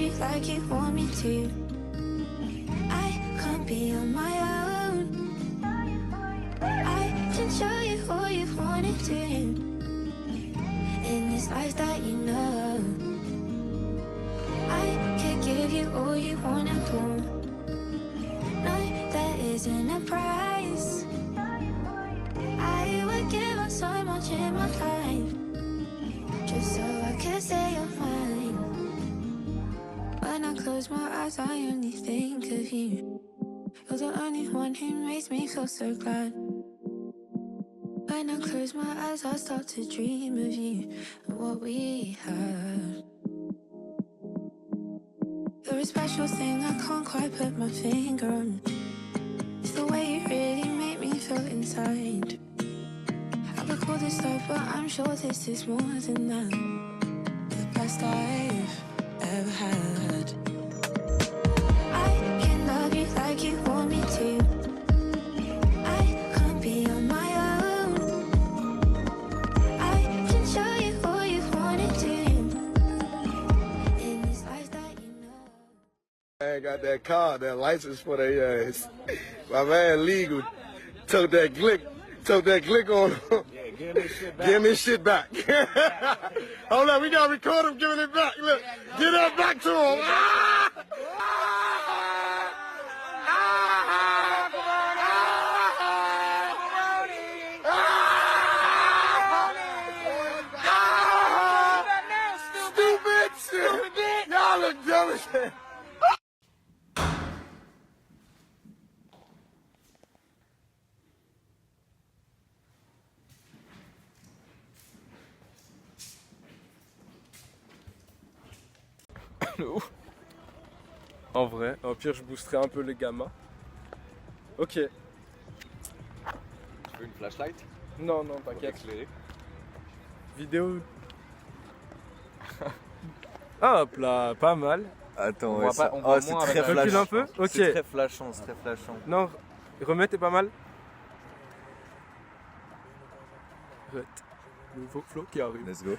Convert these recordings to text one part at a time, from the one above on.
you like you want me to. I can't be on my own. I can show you who you wanted to. In this life that you know, I could give you all you want and want. No, there isn't a price. I would give up so much in my life just so I could say you're mine. When I close my eyes, I only think of you. You're the only one who makes me feel so glad. When I close my eyes, I start to dream of you and what we had. You're a special thing I can't quite put my finger on. It's the way you really make me feel inside. I would call this love, but I'm sure this is more than that. The best I've ever had. I can love you like you want me to. I can't be on my own. I can show you who you wanted to. In this life that you know. I got that car, that license for their ass. My man legal took that glick on him. Yeah, give him his shit back. Give him his shit back. Hold on, we gotta record him giving it back. Look, give that back to him. Ah! Stupid shit. Y'all look dumb as hell. En vrai, au pire je boosterai un peu les gammas. Ok. Tu veux une flashlight? Non, non, t'inquiète. Vidéo. Ah, hop là, pas mal. Attends, On voit pas- on voit c'est moins très avec la Recule flash. un peu. Ok. C'est très flashant, c'est très flashant. Non, remettre est pas mal. Remet. Nouveau flow qui arrive. Let's go.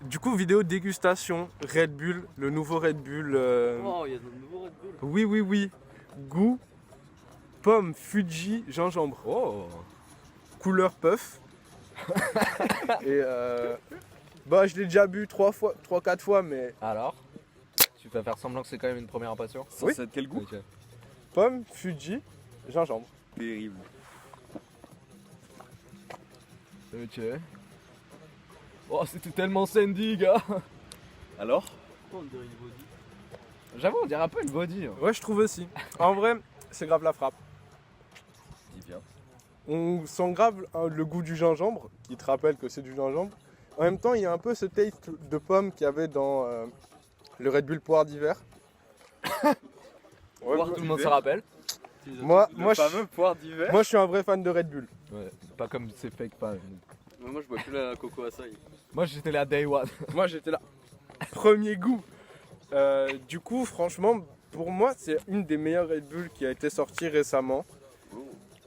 Du coup, vidéo dégustation Red Bull, le nouveau Red Bull. Oh, il y a de nouveaux Red Bull. Oui, oui, oui. Goût pomme, Fuji, gingembre. Oh. Couleur puff. Et bah, je l'ai déjà bu 3-4 fois, mais Alors, tu vas faire semblant que c'est quand même une première impression? Oui. C'est de quel goût? Ok. pomme, Fuji, gingembre. Terrible. Ok. Oh, c'était tellement Sandy, gars. Alors? J'avoue, on dirait un peu une body. Hein. Ouais, je trouve aussi. En vrai, c'est grave la frappe. Dis bien. On sent grave le goût du gingembre, qui te rappelle que c'est du gingembre. En même temps, il y a un peu ce taste de pomme qu'il y avait dans le Red Bull poire d'hiver. Ouais, Voir, tout le monde se rappelle. moi, Le fameux poire d'hiver. moi, je suis un vrai fan de Red Bull. Ouais, pas comme c'est fake pas. Moi, je bois plus la coco açaï. Moi, j'étais là day one. Moi, j'étais là. Premier goût. Du coup, franchement, pour moi, c'est une des meilleures Red Bull qui a été sortie récemment.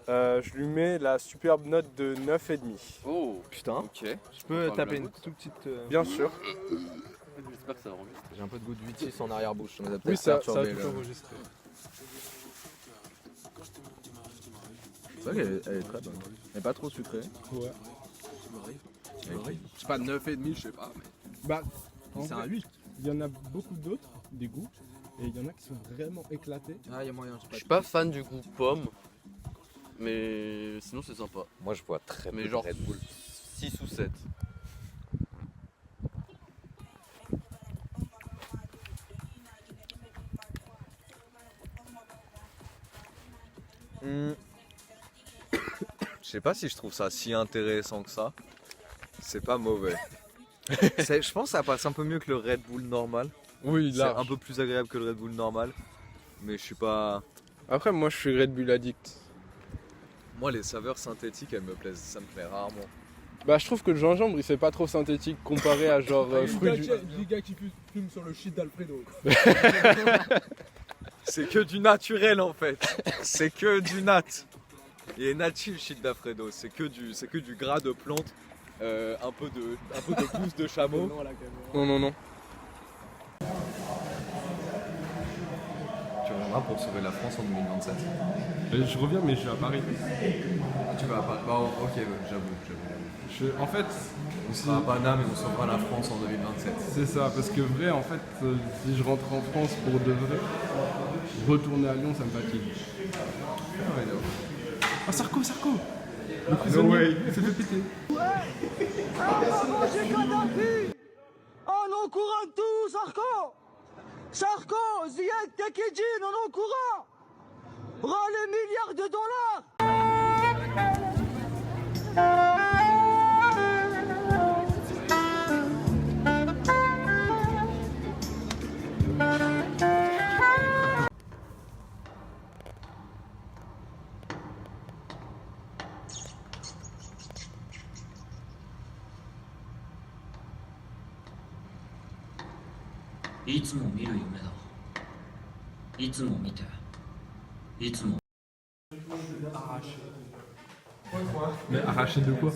Je lui mets la superbe note de 9,5. Oh, Putain. ok. Je peux Enfin, taper la une goutte. toute petite. Bien sûr. J'espère que ça enregistre. J'ai un peu de goût de 8-6 en arrière-bouche. Ça nous a Oui, peut-être ça a perturbé, tout là. enregistré. C'est vrai qu'elle est très bonne. Elle est pas trop sucrée. Ouais. C'est pas 9,5, je sais pas. Bah, Mais c'est un 8. il y en a beaucoup d'autres, des goûts, et il y en a qui sont vraiment éclatés. Ah, il y a moyen. Je suis pas fan du goût pomme, mais sinon c'est sympa. Moi, je bois très peu Mais de genre Red Bull. 6 ou 7. Je sais pas si je trouve ça si intéressant que ça. C'est pas mauvais. Je pense que ça passe un peu mieux que le Red Bull normal. Oui, C'est là. un peu plus agréable que le Red Bull normal. Mais je suis pas. Après, moi, je suis Red Bull addict. Moi, les saveurs synthétiques, elles me plaisent. Ça me plaît rarement. Bah, je trouve que le gingembre, il fait pas trop synthétique comparé à genre fruits du... Les gars qui fument sur le shit d'Alfredo. C'est que du naturel en fait. C'est que du nat. Il est natif shit d'Alfredo. C'est que du gras de plante, un peu de pousse de chameau. Non, non, non. reviendras pour sauver la France en 2027. Je reviens, mais je vais à Paris. Tu vas pas. Bah, ok, ouais, j'avoue. En fait, On sera à Paname et on sauvera la France en 2027. c'est ça, parce que vrai, en fait, si je rentre en France pour de vrai, retourner à Lyon, ça me fatigue. Ah ouais, d'accord. Ah, Sarko! Le prisonnier, il s'est fait péter. On encourage tout, Sarko! Sarko, Ziad Takedjin, on encourage! Rends les milliards de dollars! Mais arraché de quoi?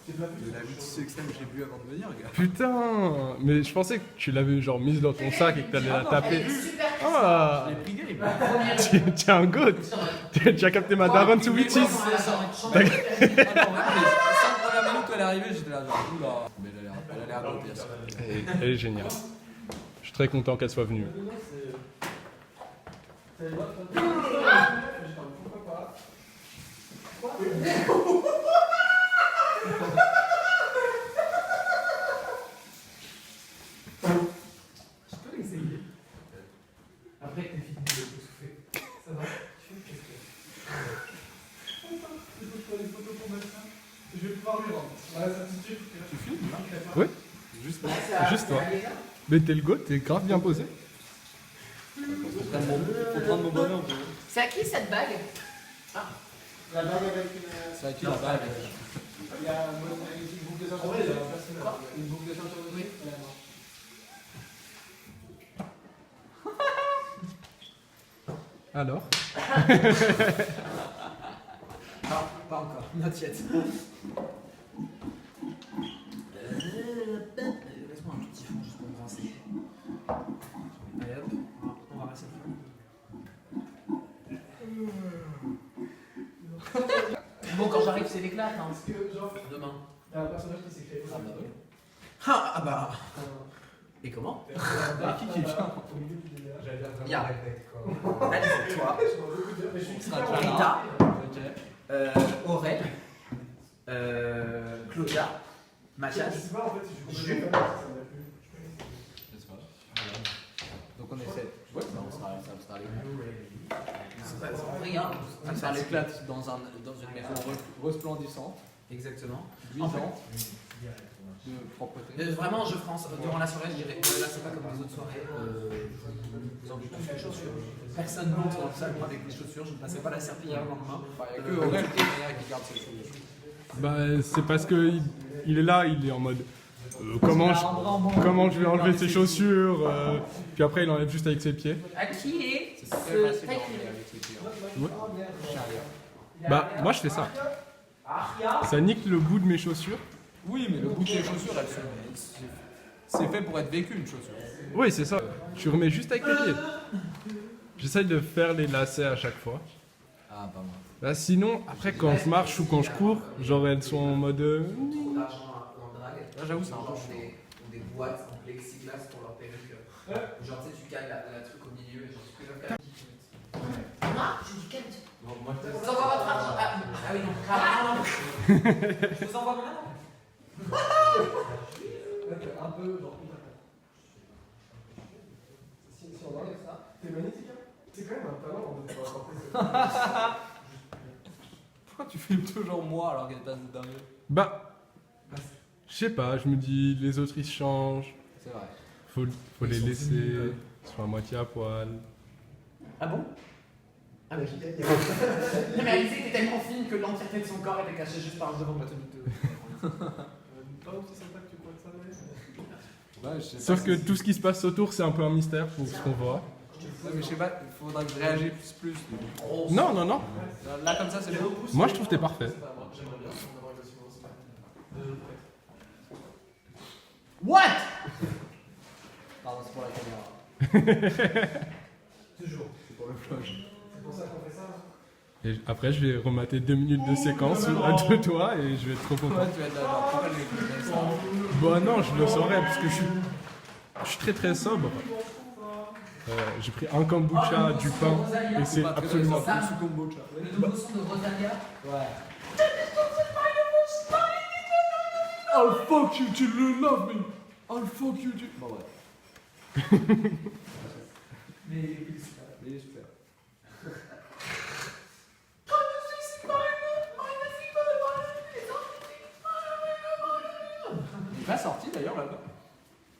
De la vie de extrême que j'ai bu avant de venir, gars. Putain! Mais je pensais que tu l'avais genre mise dans ton sac et que t'allais la taper. Ah! Tu es un goat! Tu as capté ma daronne sous 8-6! Attends, vraiment, les 5 premières minutes où elle est arrivée, j'étais là genre, oula. Mais elle a l'air de bien sûr. Elle est géniale. Je suis très content qu'elle soit venue. Après, t'es fini de souffler. Ça va? Je vais pouvoir lui rendre. Voilà, ça te suffit. Tu filmes là? Oui? Juste toi. Mais t'es le goat, t'es grave bien posé. Faut prendre mon bonheur un peu. C'est à qui cette bague? C'est à qui la bague? Il y a une boucle de ceinture. Une boucle de ceinture de oui. Alors? Non, pas encore. Not yet. Laisse-moi un tout petit fond juste pour me rincer. Allez hop, on va rincer le Bon, quand j'arrive, c'est l'éclat, hein. demain. Il y a un personnage qui s'est créé. Ah bah oui. Ah bah. Et comment? Qui vient? Y'a. Allez, c'est toi. Rita. Aurel. Claudia. Mathias. Jules. Donc on essaie. Ouais, ça sera Rien. ça l'éclate dans une maison resplendissante. Exactement. 8 ans de propreté. Vraiment, durant la soirée, je dirais, là c'est pas comme les autres soirées, vous enlevez tous les chaussures. Personne monte dans le salon avec les chaussures, je ne passerai pas la serpillière le lendemain. Il n'y a que Aurel qui garde ses chaussures. Bah, c'est parce que il est là, il est en mode comment je vais enlever ses chaussures puis après il enlève juste avec ses pieds. À qui est C'est ce très facile à taille? enlever avec ses pieds. Ouais. Bah, moi je fais ça. Ça nique le bout de mes chaussures. Oui, mais le bout des chaussures, c'est fait pour être vécu une chaussure. Oui, c'est ça. Tu remets juste avec tes pieds. J'essaye de faire les lacets à chaque fois. Ah, pas moi. Bah, sinon, après quand je marche ou quand je cours, genre elles sont en mode. Là, j'avoue, c'est un peu chaud. Des boîtes en plexiglas pour leur perruque. Genre, tu sais, tu cales la truc au milieu et genre, tu peux faire. Moi, j'ai du calme. Je vous envoie votre argent. Ah oui, non, carrément. Je vous envoie mon argent. Un peu, genre. Si on enlève ça, t'es magnétique, hein. C'est quand même un talent de pouvoir apporter ça. Pourquoi tu filmes toujours moi alors qu'elle passe derrière? Bah, je sais pas, je me dis les autres ils changent, C'est vrai. faut les laisser, ils sont à moitié à poil. Ah bon? Ah bah j'ai mais Alizé était tellement fine que l'entièreté de son corps était cachée juste par le devant de la tenue de. Pas aussi sympa que tu crois que ça va être. Ouais, je sais Sauf pas que si- tout ce qui se passe autour c'est un peu un mystère pour ce qu'on voit. Ouais, mais je sais pas, il faudra que je réagisse plus. Non, non, non, Là, comme ça, c'est beau. moi je trouve que t'es parfait. J'aimerais bien en avoir une aussi. What? Pardon, c'est pour la caméra. Toujours. C'est pour le flash. poche. Et après, je vais remater 2 minutes de séquence de toi et je vais être trop content. Ouais, tu vas être là, genre, pourquoi le mec il fait ça? Bah non, je le saurais parce que je suis très très sobre. J'ai pris un kombucha, du pain et c'est absolument tout. Sous kombucha. Le nouveau son de Rosalia. Ouais. I'll fuck you till you love me. I'll fuck you till... Bon, ouais. Mais il est super. Il est super. Il est pas sorti d'ailleurs là-bas.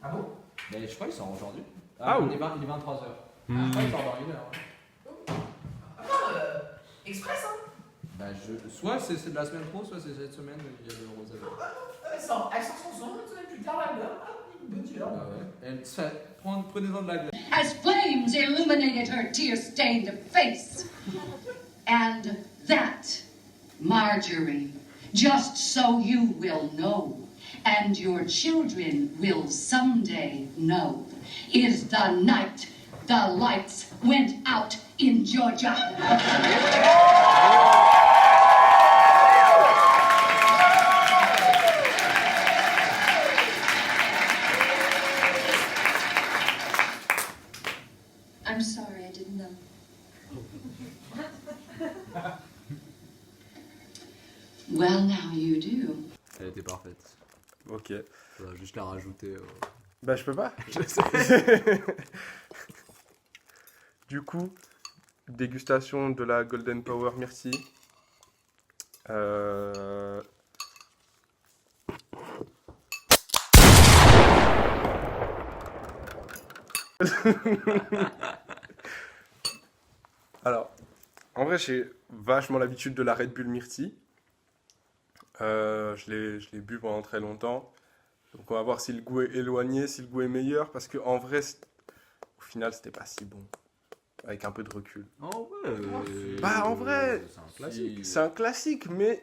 Ah bon? Mais je crois qu'il sort aujourd'hui. Ah il oui. est 23h. Je crois Hmm. qu'il sort dans 1 heure. Express, hein? Bah, soit c'est de la semaine pro, soit c'est cette semaine, il y a le Rosalia. Elle sort son son, une semaine plus tard, là, une bonne heure. Ah ouais. Elle se fait prenez-en de la glace. As flames illuminated her tear-stained face. And that, Marjorie, just so you will know, and your children will someday know, is the night the lights went out in Georgia. I'm sorry, I didn't know. Well, now you do. Elle était parfaite. Ok. Faudra juste la rajouter. Bah je peux pas. Du coup, dégustation de la Golden Power Myrtille. Alors, en vrai, j'ai vachement l'habitude de la Red Bull Myrtille. Je l'ai bu pendant très longtemps. Donc on va voir si le goût est éloigné, si le goût est meilleur, parce qu'en vrai, au final, c'était pas si bon. Avec un peu de recul. Oh ouais. Bah en vrai, c'est un classique. c'est un classique, mais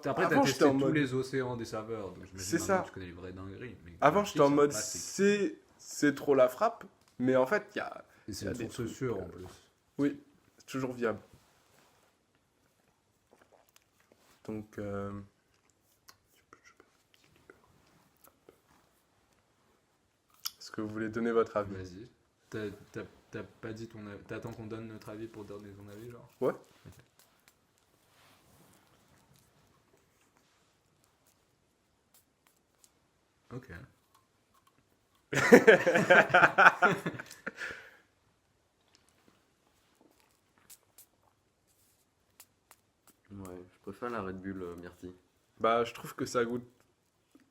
Après, t'as testé tous les océans des saveurs, donc je me C'est dis ça. maintenant tu connais les vraies dingueries. Mais avant, j'étais en mode classique. c'est trop la frappe, mais en fait, il y a Et c'est y a une des source trucs, sûre en plus. oui, c'est toujours viable. Donc, est-ce que vous voulez donner votre avis? Vas-y. T'as pas dit ton avis. T'attends qu'on donne notre avis pour donner ton avis, genre? Ouais. Ok. Ouais, je préfère la Red Bull Myrtille. Bah, je trouve que ça goûte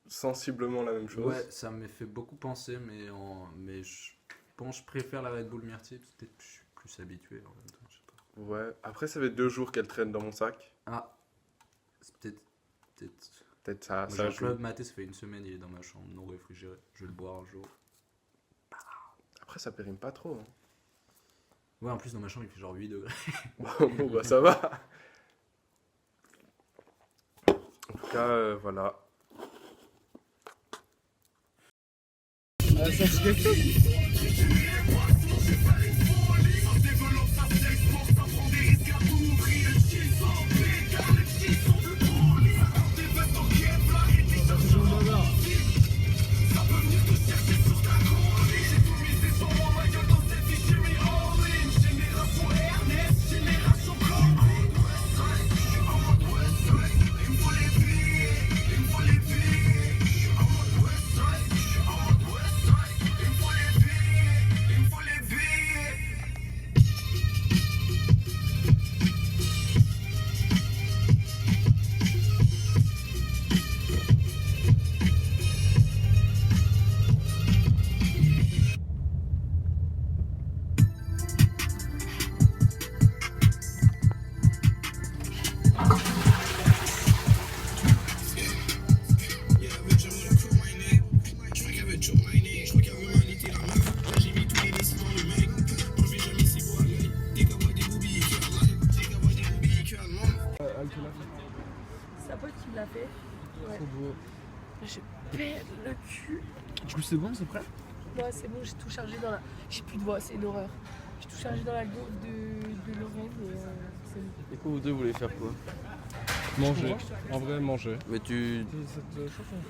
sensiblement la même chose. Ouais, ça me fait beaucoup penser, mais je pense que je préfère la Red Bull Myrtille, parce que peut-être que je suis plus habitué en même temps, je sais pas. Ouais, après, ça fait 2 jours qu'elle traîne dans mon sac. Ah, c'est peut-être... Peut-être ça, Moi, ça j'ai un joue. club maté, ça fait 1 semaine, il est dans ma chambre, non réfrigéré. Je vais le boire un jour. Après, ça périme pas trop. Hein. Ouais, en plus, dans ma chambre, il fait genre 8 degrés. Bon, bah ça va. En tout cas, voilà. C'est un pote qui me l'a fait. Ouais. Je pète le cul. Du coup, c'est bon, c'est prêt? Ouais, c'est bon, j'ai tout chargé dans la. J'ai plus de voix, c'est une horreur. suis tout chargé dans la gorge de Lorraine et c'est... Et quoi, vous deux, vous voulez faire quoi? Manger. En vrai, manger. Mais tu.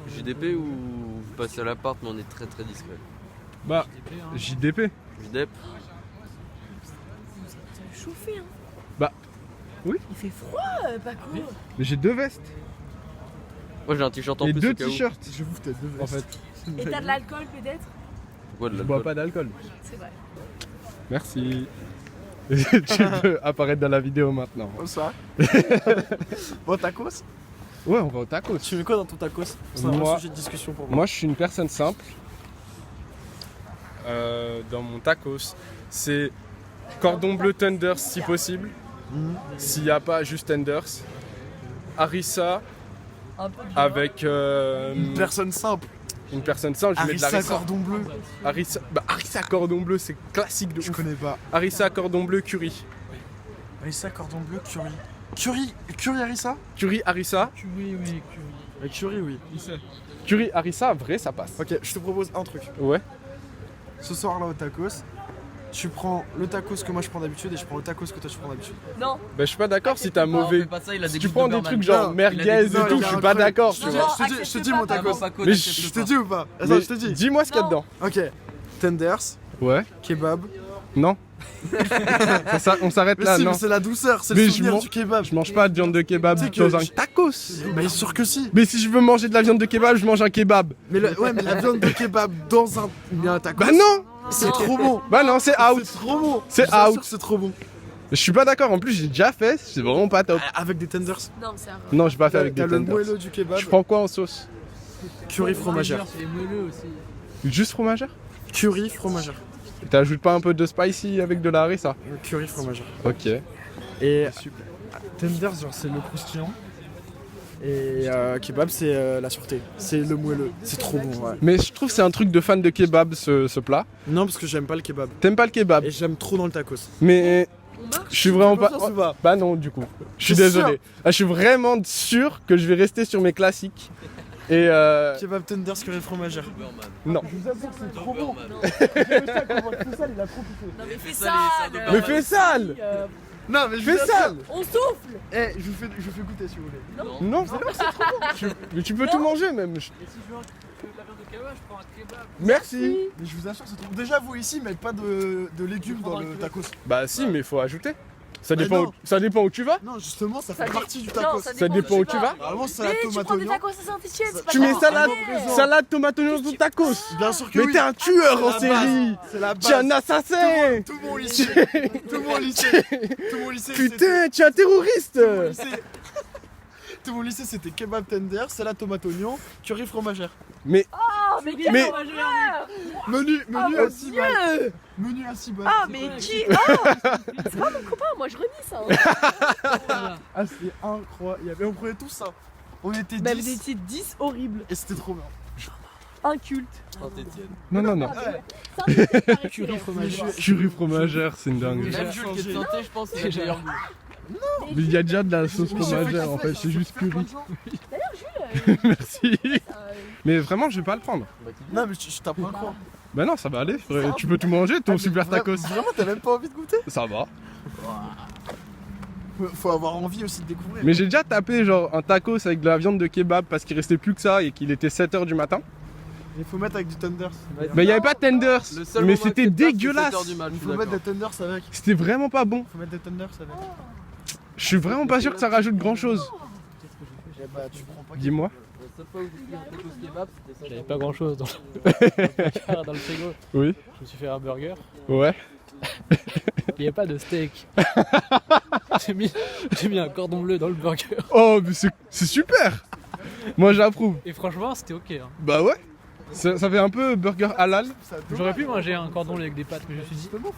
JDP ou vous passez à l'appart, mais on est très très discret? Bah, JDP. JDP. T'as chauffé, hein? Bah, oui. Il fait froid, Paco. Mais j'ai 2 vestes. Moi j'ai un t-shirt en Et plus. 2 au cas où. t-shirts. J'avoue que t'as 2 vestes. En fait. Et t'as de l'alcool peut-être? Quoi, de Je l'alcool? bois pas d'alcool. C'est vrai. Merci. Tu peux apparaître dans la vidéo maintenant. Comme ça. Bon, tacos? Ouais, on va au tacos. Tu mets quoi dans ton tacos? C'est un sujet de discussion pour moi. Moi, je suis une personne simple. Dans mon tacos, c'est cordon bleu tenders si possible. S'il n'y a pas, juste tenders. Harissa avec Une personne simple. une personne simple, je mets de la Harissa cordon bleu. Harissa cordon bleu, c'est classique de Je ouf. connais pas. Harissa cordon bleu curry. Harissa cordon bleu curry. Curry Harissa? Curry harissa. Curry oui. Curry harissa, vrai ça passe. Ok, je te propose un truc. Ouais. Ce soir là au tacos, tu prends le tacos que moi je prends d'habitude et je prends le tacos que toi tu prends d'habitude. Non. Bah je suis pas d'accord si t'as Non, mauvais. fais pas ça, il a Si des tu gouttes prends de des beurre, trucs man. genre Non, merguez il a et des- non, tout, il je a suis un pas truc. d'accord. Je tu te vois. dis- je te dis mon tacos. Paco, Mais n'accepte Je te pas. dis ou pas? Attends, Mais je te dis. dis-moi ce qu'il y a dedans. Ok. Tenders, Ouais. kebab. Non. On s'arrête Mais là, si, non. mais c'est la douceur, c'est Mais le je souvenir m'en- du kebab. Je mange pas de viande de kebab Tu sais que dans un je- tacos. Mais sûr que si. Mais si je veux manger de la viande de kebab, je mange un kebab. Mais ouais, mais la viande de kebab dans un tacos. Bah non. C'est trop bon. Bah non, c'est out. C'est trop bon. C'est Je vous assure out. que c'est trop bon. Je suis pas d'accord. En plus, j'ai déjà fait. C'est vraiment pas top. Avec des tenders. Non, c'est un... Non, j'ai pas fait avec T'as des le tenders. moelleau du kebab. Je prends quoi en sauce? Curry fromagère. C'est moelleux aussi. Juste fromagère? Curry fromagère. T'ajoutes pas un peu de spicy avec de la harissa? Curry fromagère. Ok. Et tenders, genre c'est le croustillant. Et kebab, c'est la sûreté. C'est le moelleux. C'est trop bon, ouais. Mais je trouve que c'est un truc de fan de kebab ce plat. Non, parce que j'aime pas le kebab. T'aimes pas le kebab? Et j'aime trop dans le tacos. Mais je suis vraiment pas. confiance ou pas? Bah non, du coup. Je suis T'es désolé. Ah, je suis vraiment sûr que je vais rester sur mes classiques. Et Kebab tenders, curry fromagère. non. Je vous assure que c'est trop bon. Non mais fais ça. Mais fais sale! Non, mais je Fais vous assure. sale! On souffle. Eh, je vous fais goûter si vous voulez. Non, c'est trop bon. Mais tu peux tout manger même. Et si je veux la viande de kebab, je prends un kebab. Merci. Mais je vous assure, c'est trop bon. Déjà, vous ici, mettez pas de légumes dans le tacos. Bah si, mais il faut ajouter. Ça Bah dépend, non. ça dépend où tu vas. Non, justement, ça fait Ça partie du Non, tacos. Ça dépend où tu vas. Normalement, salade Mais tu tomate prends des oignon. tacos à Saint-Etienne, c'est pas Tu mets grave. salade, présent. salade, tomate, oignon dans ton tacos. Bien sûr que Mais oui. t'es un tueur C'est en la série. base. C'est la Tu es un base. assassin. Tout mon lycée. Tout mon lycée. Tout mon lycée. Putain, tu es un terroriste. Tout mon lycée, c'était kebab tender, salade tomate oignon, curry fromagère. Mais Ah, mais quel Mais- horreur. Menu Ah, à mon 6 Dieu. balles. Menu à 6 balles. Ah, mais qui Ah c'est pas mon copain, moi je renie ça. Hein. Ah, c'était incroyable. Et on prenait tout ça. On était 10 Bah, vous étiez 10 horribles. et c'était trop bien. Inculte. Saint-Étienne. non, non, non. Curry fromagère. Curry fromagère, c'est une dingue. Même Jules qui est de santé, je pense, c'est le meilleur goût. Mais il y a déjà de la sauce fromagère en fait, c'est juste curry. D'ailleurs, Jules, Merci. euh, Mais vraiment, je vais pas le prendre. Non, mais je t'apprends quoi? Bah non, ça va aller. Tu peux tout manger, ton super tacos. Vraiment, t'as même pas envie de goûter? Ça va. Faut avoir envie aussi de découvrir. Mais j'ai déjà tapé genre un tacos avec de la viande de kebab parce qu'il restait plus que ça et qu'il était 7h du matin. Il faut mettre avec du tenders. Mais il y avait pas de tenders. Le seul Mais moment c'était acceptable, c'est dégueulasse. 7h du mat, je Il suis faut mettre d'accord. des tenders avec. C'était vraiment pas bon. Faut mettre des tenders avec. Je suis vraiment pas sûr que ça rajoute grand chose. Eh bah, tu prends pas. Dis-moi. La seule fois où j'ai pris un tacos kebab, c'était ça. J'avais pas grand chose dans le, dans le frigo. Oui. Je me suis fait un burger. Ouais. Il n'y a pas de steak. j'ai mis un cordon bleu dans le burger. Oh, mais c'est super. Moi j'approuve. Et franchement, c'était ok. Hein. Bah ouais. Ça fait un peu burger halal. J'aurais pu manger un cordon bleu avec des pâtes, mais je me suis dit, pourquoi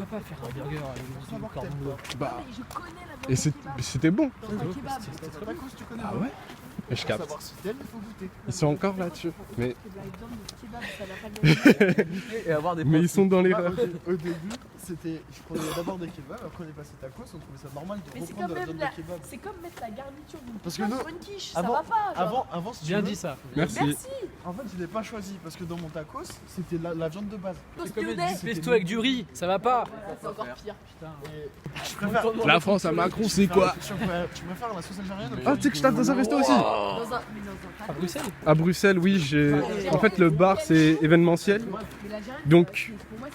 pas faire un burger avec du cordon bleu. Bah. je connais la Et c'était bon. C'était très bon. Ah ouais. Mais je capte. Savoir si t'aimes, il faut goûter. Ils sont encore là-dessus. Mais viande de kebab, ça va pas le même. Et avoir des ils sont dans les Au début, c'était. Je prenais d'abord des kebabs, après on est passé tacos, on trouvait ça normal de Mais c'est reprendre quand de la même viande de kebab. c'est comme mettre la garniture d'une Parce pizza que nous, sur une quiche, avant, ça va pas. Genre. avant, si tu Bien veux, dit ça. Merci. En fait, je l'ai pas choisi parce que dans mon tacos, c'était la viande de base. C'est comme Lyonnais. du pesto avec du riz, ça va pas. C'est encore pire. Putain. Je préfère. La France à Macron, c'est quoi? Tu préfères la sauce algérienne? Ah, tu sais que je tape dans un resto aussi. À Bruxelles. À Bruxelles, oui, j'ai. En fait, le bar, c'est événementiel. Donc,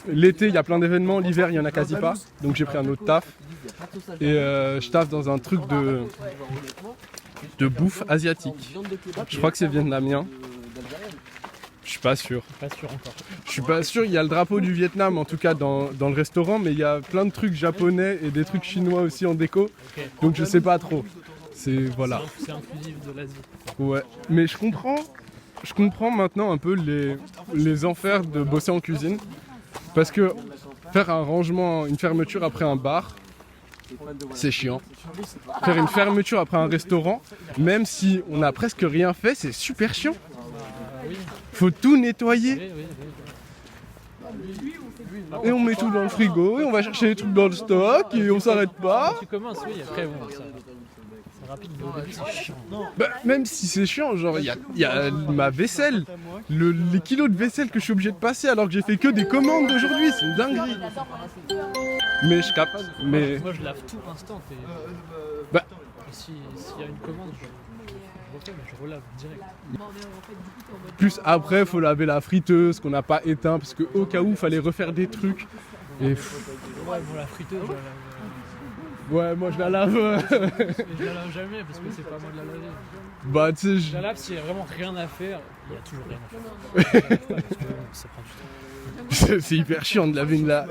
l'été, il y a plein d'événements. L'hiver, il y en a quasi pas. Donc, j'ai pris un autre taf. Et je taffe dans un truc de bouffe asiatique. Je crois que c'est vietnamien. Je suis pas sûr. Pas sûr encore. Je suis pas sûr. Il y a le drapeau du Vietnam, en tout cas, dans le restaurant. Mais il y a plein de trucs japonais et des trucs chinois aussi en déco. Donc, je sais pas trop. C'est. Voilà. C'est inclusif de l'Asie. Ouais, mais je comprends maintenant un peu les enfers de bosser en cuisine. Parce que faire un rangement, une fermeture après un bar, c'est chiant. Faire une fermeture après un restaurant, même si on n'a presque rien fait, c'est super chiant. Faut tout nettoyer. Et on met tout dans le frigo, et on va chercher les trucs dans le stock, et on s'arrête pas. Tu commences, oui, après bon, c'est rapide, mais au début c'est chiant. Bah, même si c'est chiant, genre il y a ma vaisselle, les kilos de vaisselle que je suis obligé de passer alors que j'ai fait que des commandes d'aujourd'hui, c'est une dinguerie. Mais je capte, mais... Moi je lave tout instant et... Bah... S'il y a une commande, je refais, mais je relave direct. Plus après, faut laver la friteuse qu'on n'a pas éteint parce qu'au cas où, fallait refaire des trucs. Et... Ouais, bon, la friteuse, je la lave. Ouais, moi je la lave. Mais je la lave jamais parce que c'est pas moi de la laver. Bah, tu sais, je la lave s'il y a vraiment rien à faire. Il y a toujours rien à faire. Parce que ça prend du temps. C'est hyper chiant de laver une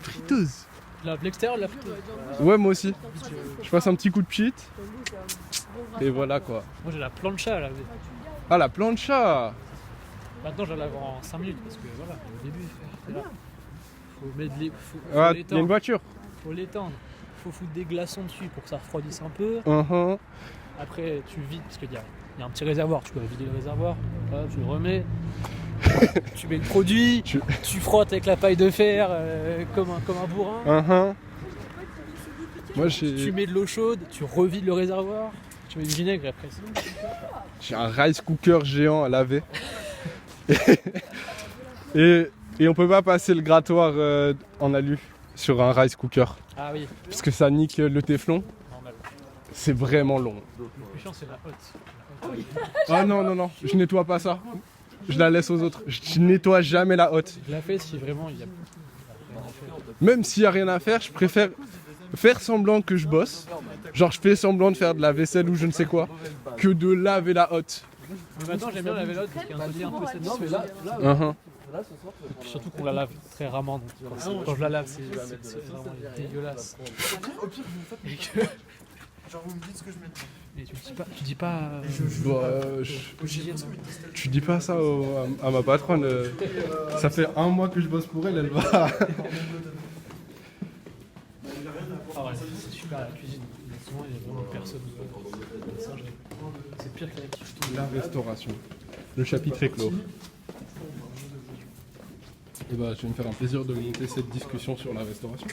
friteuse. Tu laves l'extérieur de la friteuse? Ouais, moi aussi. Je passe un petit coup de pchit. Et voilà quoi. Moi j'ai la plancha à laver. Ah, la plancha! Maintenant je la lave en 5 minutes parce que voilà, au début, c'est là. Faut mettre les. Ah, il y a une voiture. Faut l'étendre. Faut foutre des glaçons dessus pour que ça refroidisse un peu. Après tu vides parce qu'il y a un petit réservoir, tu peux vider le réservoir, là, tu le remets, tu mets le produit, tu frottes avec la paille de fer comme un bourrin. Moi, tu mets de l'eau chaude, tu revides le réservoir, tu mets du vinaigre après. J'ai un rice cooker géant à laver. et on peut pas passer le grattoir en alu sur un rice cooker. Ah oui. Parce que ça nique le téflon. C'est vraiment long. Le plus chiant c'est la hotte. Ah non, je nettoie pas ça. Je la laisse aux autres. Je nettoie jamais la hotte. Je la fais si vraiment il y a rien à faire. Même s'il y a rien à faire, je préfère faire semblant que je bosse. Genre je fais semblant de faire de la vaisselle ou je ne sais quoi, que de laver la hotte. Mais maintenant j'aime bien laver la hotte parce qu'il y a un côté un peu satisfaisant. Et puis surtout qu'on la lave très rarement. Donc quand je la lave, c'est vraiment dégueulasse. Genre vous me dites ce que je mets. Mais tu dis pas. Tu dis pas ça à ma patronne. Ça fait 1 mois que je bosse pour elle, elle va. Ah ouais, c'est super la cuisine. Mais souvent il y a vraiment personne. C'est pire que la La restauration. Le chapitre est clos. Et bah, je vais me faire un plaisir de monter cette discussion sur la restauration.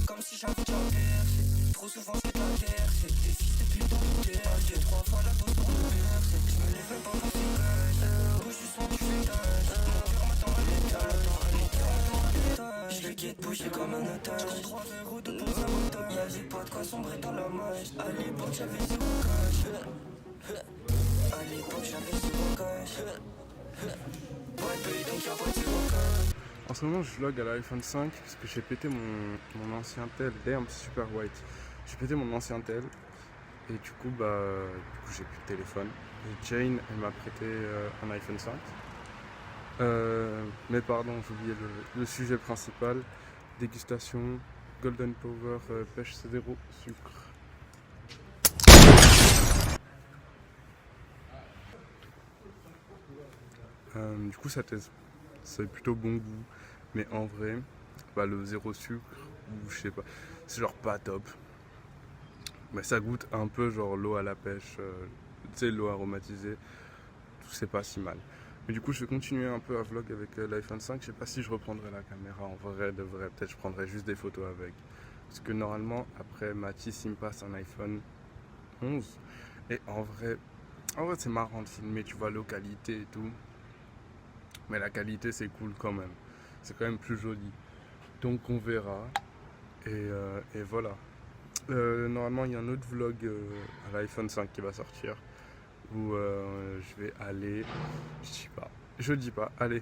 Comme si j'avais déjà percé. Trop souvent c'est de la terre. C'est des fils de pute dans le terre. J'ai 3 fois la dose pour le percer. Je me lève même pas pour ces gars. Où je sens du fêtage. Mon cœur m'attend à l'étage. Je le guette bouger comme un otage. J'compte 3 euros de pour sabotage. Y'a j'ai pas de quoi sombrer dans la mage. À l'époque j'avais 0 cash. À l'époque j'avais 0 cash. Pas de pays donc y'a pas de 0 cash. En ce moment, je vlog à l'iPhone 5 parce que j'ai pété mon ancien tel. Damn, super white. J'ai pété mon ancien tel et du coup, j'ai plus de téléphone. Et Jane, elle m'a prêté un iPhone 5. Mais pardon, j'ai oublié le sujet principal. Dégustation, Golden Power, pêche 0 sucre. Du coup, ça c'est plutôt bon goût. Mais en vrai, bah, le zéro sucre, ou je sais pas, c'est genre pas top. Mais ça goûte un peu genre l'eau à la pêche, tu sais, l'eau aromatisée. C'est pas si mal. Mais du coup, je vais continuer un peu à vlog avec l'iPhone 5. Je sais pas si je reprendrai la caméra en vrai de vrai. Peut-être je prendrai juste des photos avec. Parce que normalement, après Mathis, il me passe un iPhone 11. Et en vrai c'est marrant de filmer, tu vois, l'eau qualité et tout. Mais la qualité, c'est cool quand même. C'est quand même plus joli. Donc on verra. Et voilà. Normalement, il y a un autre vlog à l'iPhone 5 qui va sortir. Où je vais aller, je dis pas, allez,